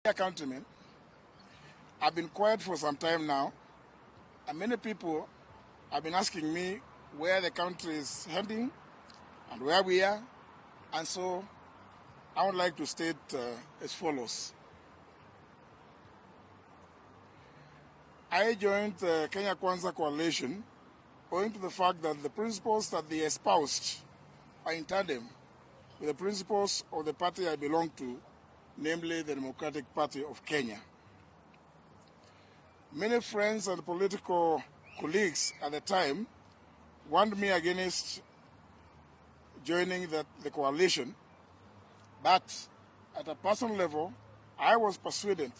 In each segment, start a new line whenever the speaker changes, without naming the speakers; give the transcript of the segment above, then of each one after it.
Dear countrymen, I've been quiet for some time now, and many people have been asking me where the country is heading and where we are, and so I would like to state as follows. I joined the Kenya Kwanza coalition owing to the fact that the principles that they espoused are in tandem with the principles of the party I belong to, namely the Democratic Party of Kenya. Many friends and political colleagues at the time warned me against joining the coalition, but at a personal level, I was persuaded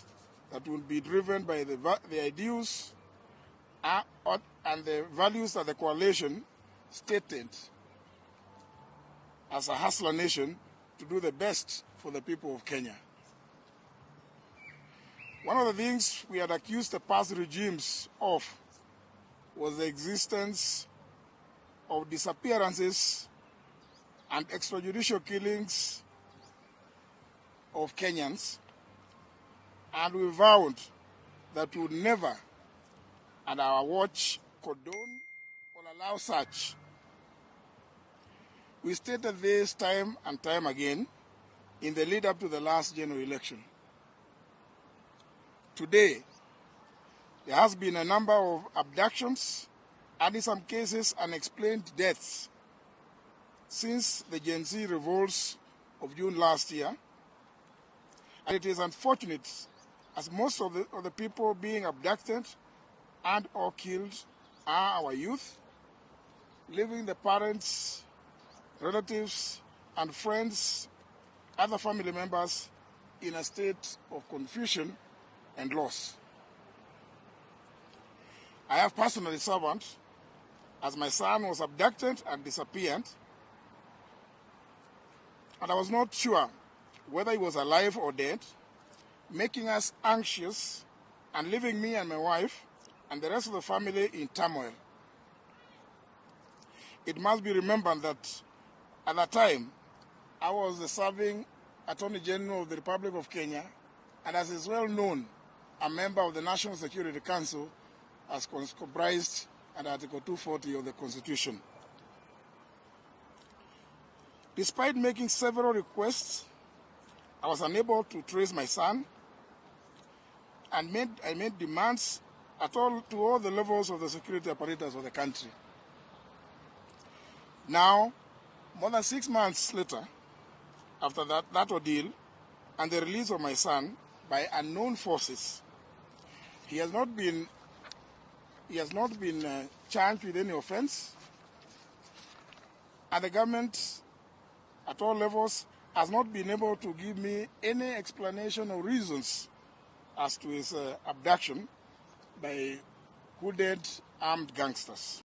that would be driven by the ideals and the values that the coalition stated as a hustler nation to do the best for the people of Kenya. One of the things we had accused the past regimes of was the existence of disappearances and extrajudicial killings of Kenyans, and we vowed that we would never, at our watch, condone or allow such. We stated this time and time again in the lead up to the last general election. Today, there has been a number of abductions and in some cases unexplained deaths since the Gen Z revolts of June last year. And it is unfortunate as most of the people being abducted and or killed are our youth, leaving the parents, relatives, and friends, other family members in a state of confusion and loss. I have personally served as my son was abducted and disappeared, and I was not sure whether he was alive or dead, making us anxious and leaving me and my wife and the rest of the family in turmoil. It must be remembered that at that time, I was the serving Attorney General of the Republic of Kenya, and as is well known, a member of the National Security Council as comprised under Article 240 of the Constitution. Despite making several requests, I was unable to trace my son, and I made demands to all the levels of the security apparatus of the country. Now, more than 6 months later, after that ordeal and the release of my son by unknown forces, he has not been charged with any offense, and the government at all levels has not been able to give me any explanation or reasons as to his abduction by hooded armed gangsters.